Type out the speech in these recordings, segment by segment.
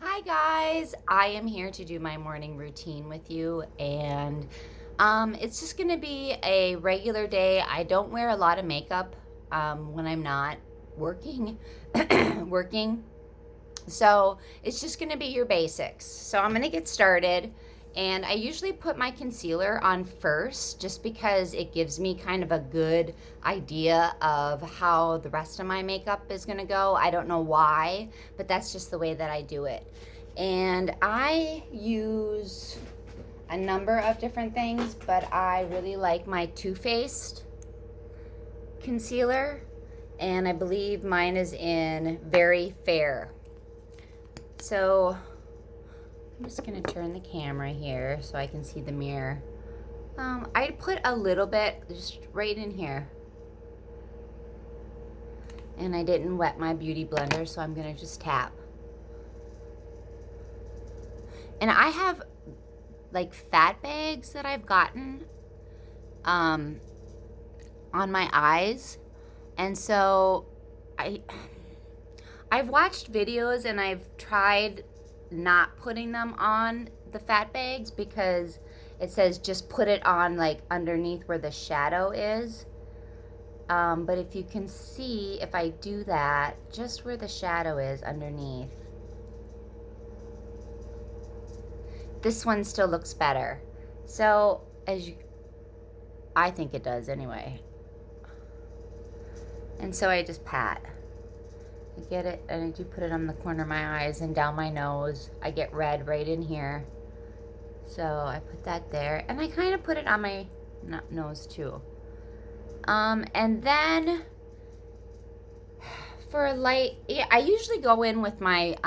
Hi guys, I am here to do my morning routine with you, and it's just gonna be a regular day. I don't wear a lot of makeup when I'm not working working, so it's just gonna be your basics. So I'm gonna get started, and I usually put my concealer on first just because it gives me kind of a good idea of how the rest of my makeup is gonna go. I don't know why, but that's just the way that I do it. And I use a number of different things, but I really like my Too Faced concealer, and I believe mine is in Very Fair. So I'm just gonna turn the camera here so I can see the mirror. I put a little bit just right in here, and I didn't wet my beauty blender, so I'm gonna just tap. And I have like fat bags that I've gotten on my eyes, and so I've watched videos and I've tried not putting them on the fat bags because it says just put it on like underneath where the shadow is. But if you can see, if I do that, just where the shadow is underneath, this one still looks better. So I think it does anyway. And so I just pat. I get it, and I do put it on the corner of my eyes and down my nose. I get red right in here. So I put that there, and I kind of put it on my nose too. And then for light, I usually go in with my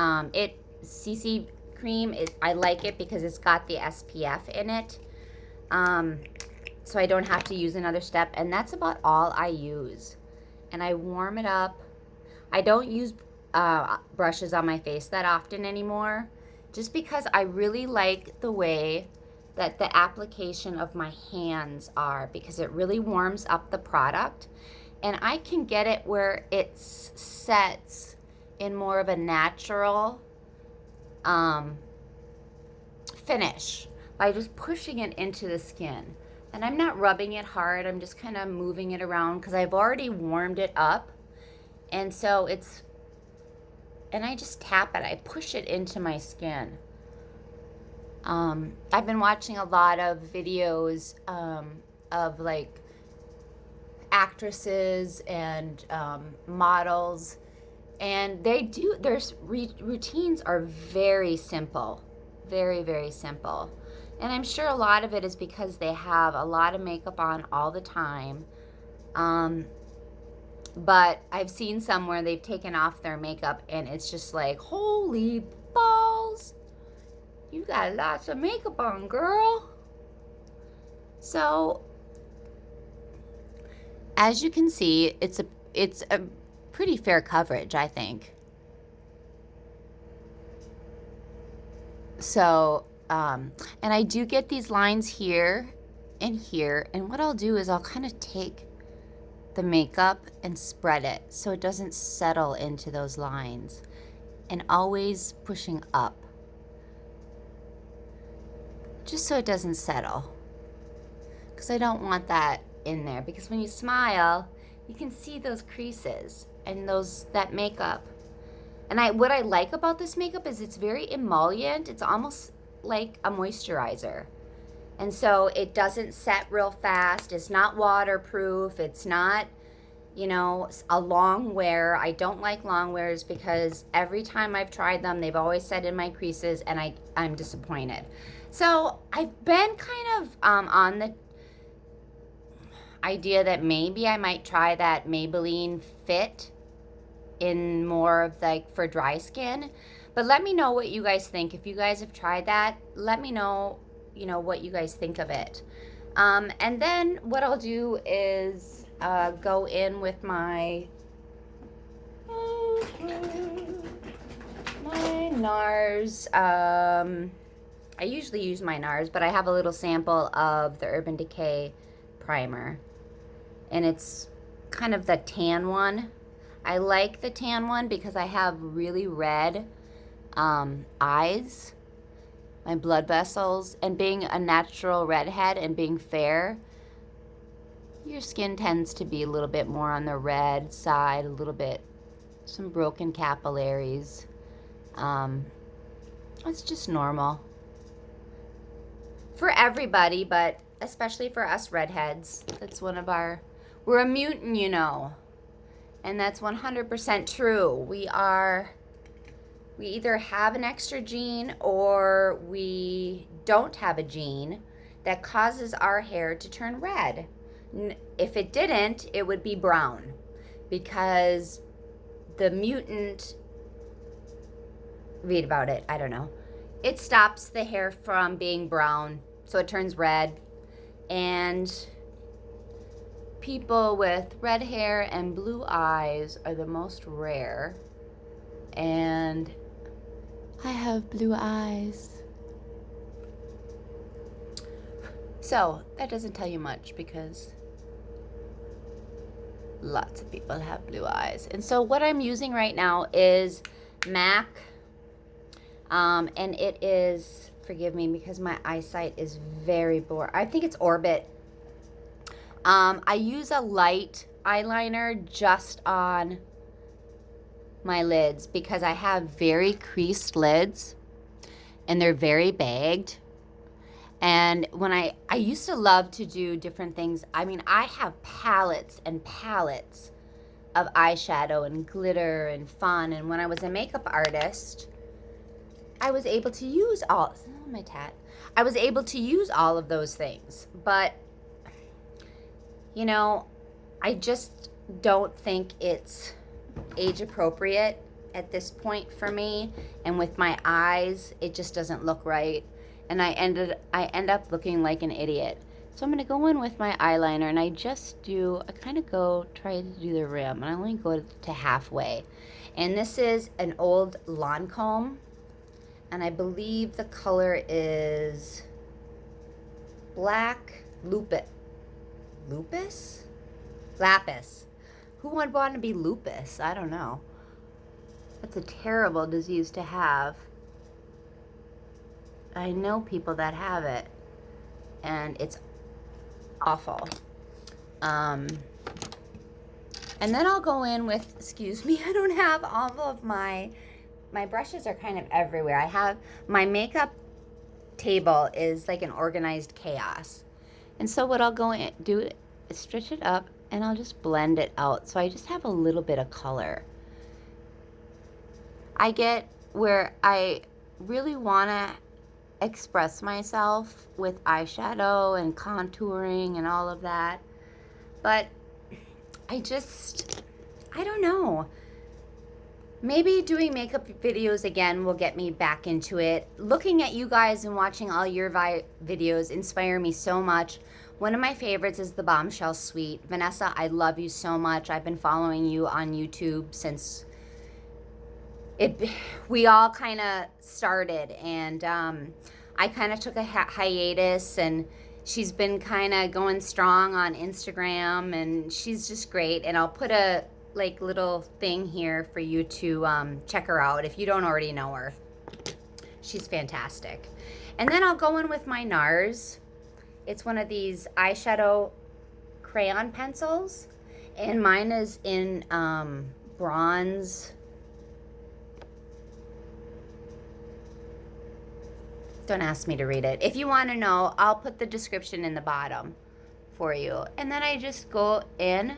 CC cream. I like it because it's got the SPF in it. So I don't have to use another step, and that's about all I use. And I warm it up. I don't use brushes on my face that often anymore, just because I really like the way that the application of my hands are, because it really warms up the product, and I can get it where it sets in more of a natural finish by just pushing it into the skin. And I'm not rubbing it hard, I'm just kind of moving it around because I've already warmed it up. And so and I just tap it, I push it into my skin. I've been watching a lot of videos of like actresses and models, and their routines are very simple, very, very simple. And I'm sure a lot of it is because they have a lot of makeup on all the time. But I've seen some where they've taken off their makeup and it's just like, holy balls, you got lots of makeup on, girl. So as you can see, it's a pretty fair coverage, I think. So and I do get these lines here and here, and what I'll do is I'll kind of take the makeup and spread it so it doesn't settle into those lines, and always pushing up just so it doesn't settle, because I don't want that in there, because when you smile you can see those creases and that makeup. And what I like about this makeup is it's very emollient. It's almost like a moisturizer. And so it doesn't set real fast. It's not waterproof. It's not, a long wear. I don't like long wears because every time I've tried them, they've always set in my creases, and I'm disappointed. So I've been kind of on the idea that maybe I might try that Maybelline Fit in more of like for dry skin. But let me know what you guys think. If you guys have tried that, let me know, what you guys think of it. And then what I'll do is go in with my Nars. I usually use my Nars, but I have a little sample of the Urban Decay primer, and it's kind of the tan one. I like the tan one because I have really red eyes, my blood vessels, and being a natural redhead and being fair, your skin tends to be a little bit more on the red side, a little bit, some broken capillaries. It's just normal for everybody, but especially for us redheads. That's one of our, we're a mutant, you know, and that's 100% true. We either have an extra gene or we don't have a gene that causes our hair to turn red. If it didn't, it would be brown, because the mutant, read about it, I don't know, it stops the hair from being brown, so it turns red. And people with red hair and blue eyes are the most rare, and I have blue eyes. So that doesn't tell you much, because lots of people have blue eyes. And so what I'm using right now is MAC, and it is, forgive me because my eyesight is very poor, I think it's Orbit. I use a light eyeliner just on my lids because I have very creased lids and they're very bagged. And when I used to love to do different things. I mean, I have palettes and palettes of eyeshadow and glitter and fun. And when I was a makeup artist, I was able to use all, oh, my tat. I was able to use all of those things. But, you know, I just don't think it's age appropriate at this point for me. And with my eyes, it just doesn't look right. And I end up looking like an idiot. So I'm going to go in with my eyeliner, and I kind of try to do the rim, and I only go to halfway. And this is an old Lancome, and I believe the color is Black Lapis? Who would want to be lupus? I don't know. That's a terrible disease to have. I know people that have it, and it's awful. And then I'll go in with, excuse me, I don't have all of my brushes are kind of everywhere. I have, my makeup table is like an organized chaos. And so what I'll go in, do is stretch it up, and I'll just blend it out. So I just have a little bit of color. I get where I really want to express myself with eyeshadow and contouring and all of that, but I don't know. Maybe doing makeup videos again will get me back into it. Looking at you guys and watching all your videos inspire me so much. One of my favorites is the Bombshell Suite. Vanessa, I love you so much. I've been following you on YouTube since we all kind of started, and I kind of took a hiatus, and she's been kind of going strong on Instagram, and she's just great. And I'll put a little thing here for you to check her out if you don't already know her. She's fantastic. And then I'll go in with my Nars. It's one of these eyeshadow crayon pencils, and mine is in bronze. Don't ask me to read it. If you want to know, I'll put the description in the bottom for you. And then I just go in.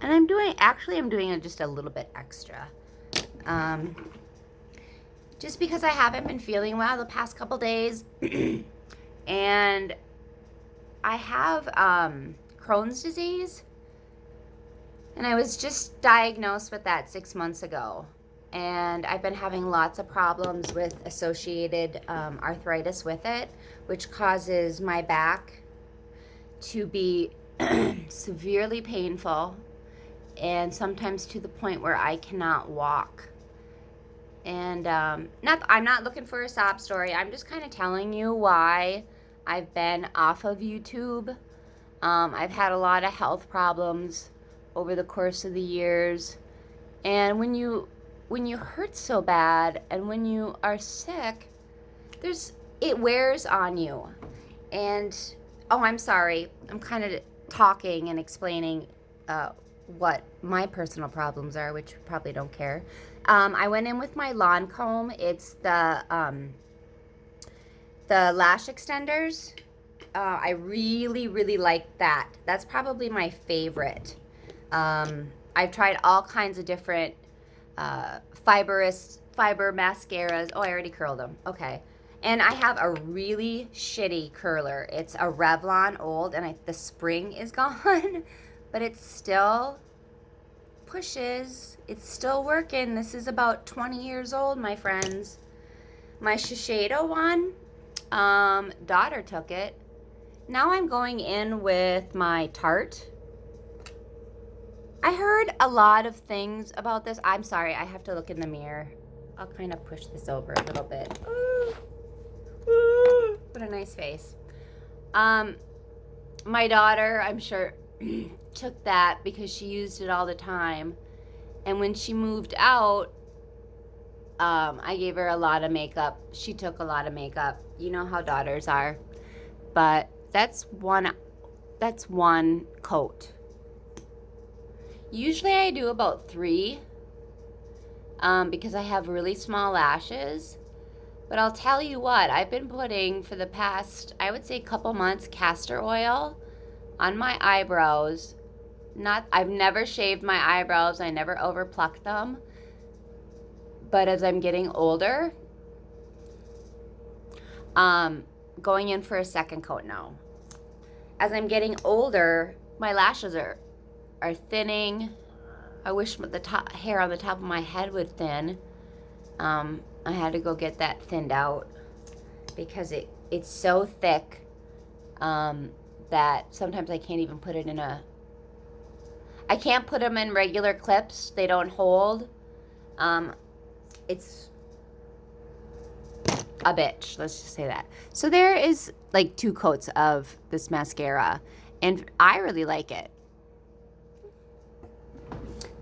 And I'm doing it just a little bit extra. Just because I haven't been feeling well the past couple days. And I have Crohn's disease. And I was just diagnosed with that 6 months ago. And I've been having lots of problems with associated arthritis with it, which causes my back to be severely painful, and sometimes to the point where I cannot walk. And I'm not looking for a sob story. I'm just kind of telling you why I've been off of YouTube. I've had a lot of health problems over the course of the years. And when you hurt so bad and when you are sick, it wears on you. And oh, I'm sorry. I'm kind of talking and explaining what my personal problems are, which you probably don't care. I went in with my lawn comb. It's the lash extenders. I really, really like that. That's probably my favorite. I've tried all kinds of different fiber mascaras. Oh, I already curled them. Okay. And I have a really shitty curler. It's a Revlon old, and the spring is gone, but it still pushes. It's still working. This is about 20 years old, my friends. My Shiseido one, daughter took it. Now I'm going in with my Tarte. I heard a lot of things about this. I'm sorry, I have to look in the mirror. I'll kind of push this over a little bit. What a nice face. My daughter, I'm sure, took that because she used it all the time. And when she moved out, I gave her a lot of makeup. She took a lot of makeup. You know how daughters are. But that's one coat. Usually I do about 3 because I have really small lashes. But I'll tell you what, I've been putting for the past, I would say, couple months, castor oil on my eyebrows. I've never shaved my eyebrows. I never overplucked them. But as I'm getting older, going in for a second coat now. As I'm getting older, my lashes are thinning. I wish the hair on the top of my head would thin. I had to go get that thinned out because it's so thick that sometimes I can't even put it in I can't put them in regular clips. They don't hold. It's a bitch, let's just say that. So there is like 2 coats of this mascara, and I really like it.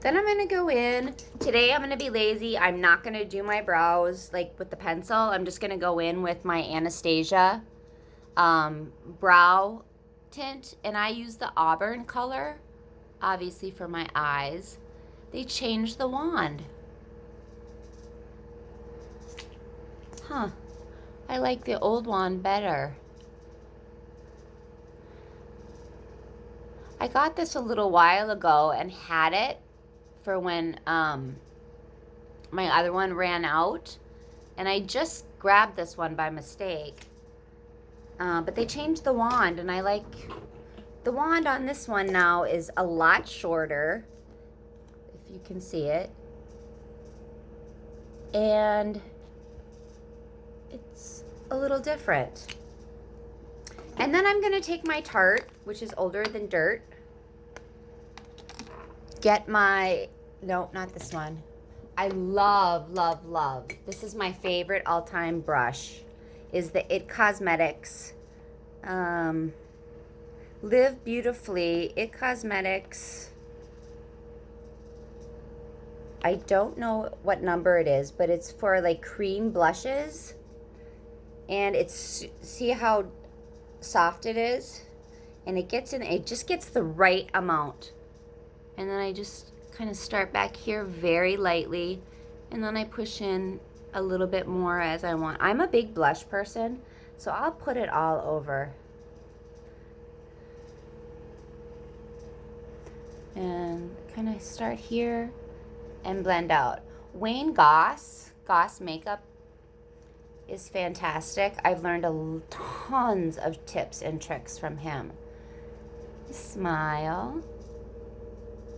Then I'm gonna go in. Today I'm gonna be lazy. I'm not gonna do my brows like with the pencil. I'm just gonna go in with my Anastasia brow tint, and I use the Auburn color, obviously for my eyes. They changed the wand. Huh. I like the old wand better. I got this a little while ago and had it for when my other one ran out, and I just grabbed this one by mistake. But they changed the wand, and I like the wand on this one now is a lot shorter, if you can see it, and it's a little different. And then I'm gonna take my Tarte, which is older than dirt, get my, no, not this one. I love, love, love. This is my favorite all-time brush, is the It Cosmetics Live Beautifully It Cosmetics. I don't know what number it is, but it's for like cream blushes. And it's, see how soft it is? And it just gets the right amount. And then I just kind of start back here very lightly, and then I push in a little bit more as I want. I'm a big blush person, so I'll put it all over. And kind of start here and blend out. Waynegoss makeup is fantastic. I've learned tons of tips and tricks from him. Smile.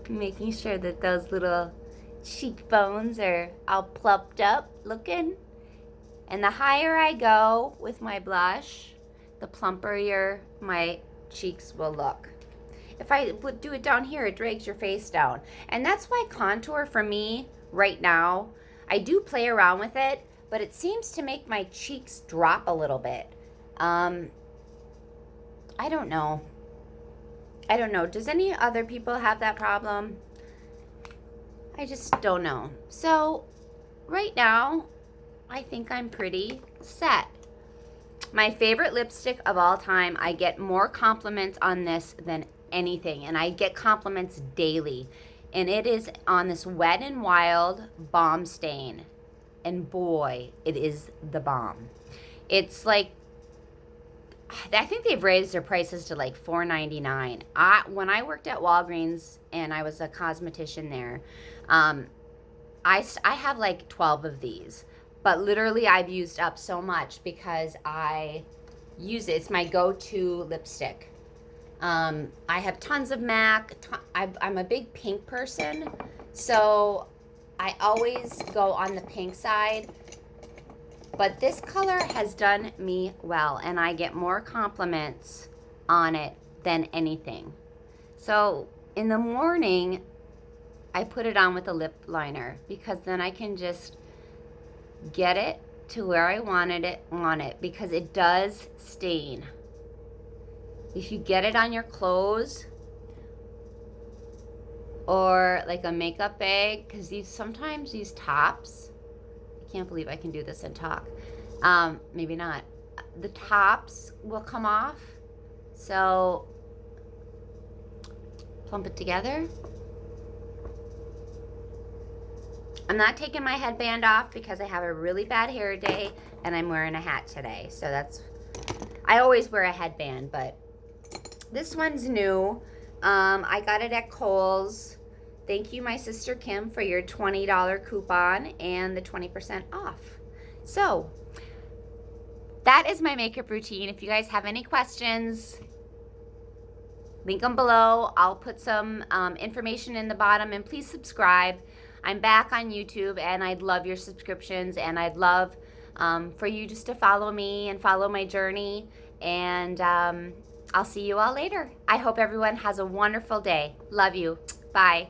Making sure that those little cheekbones are all plumped up looking. And the higher I go with my blush, the plumper my cheeks will look. If I would do it down here, it drags your face down. And that's why contour for me right now, I do play around with it, but it seems to make my cheeks drop a little bit. I don't know. Does any other people have that problem? I just don't know. So right now, I think I'm pretty set. My favorite lipstick of all time. I get more compliments on this than anything, and I get compliments daily. And it is on this Wet n Wild Balm Stain. And boy, it is the bomb. It's like, I think they've raised their prices to like $4.99. When I worked at Walgreens and I was a cosmetician there, I have like 12 of these. But literally, I've used up so much because I use it. It's my go-to lipstick. I have tons of MAC. I'm a big pink person, so I always go on the pink side. But this color has done me well, and I get more compliments on it than anything. So in the morning, I put it on with a lip liner because then I can just get it to where I want it because it does stain. If you get it on your clothes or like a makeup bag, because sometimes these tops, I can't believe I can do this and talk. Maybe not. The tops will come off. So plump it together. I'm not taking my headband off because I have a really bad hair day and I'm wearing a hat today. So I always wear a headband, but this one's new. I got it at Kohl's. Thank you, my sister Kim, for your $20 coupon and the 20% off. So that is my makeup routine. If you guys have any questions, link them below. I'll put some information in the bottom, and please subscribe. I'm back on YouTube, and I'd love your subscriptions, and I'd love for you just to follow me and follow my journey, and I'll see you all later. I hope everyone has a wonderful day. Love you. Bye.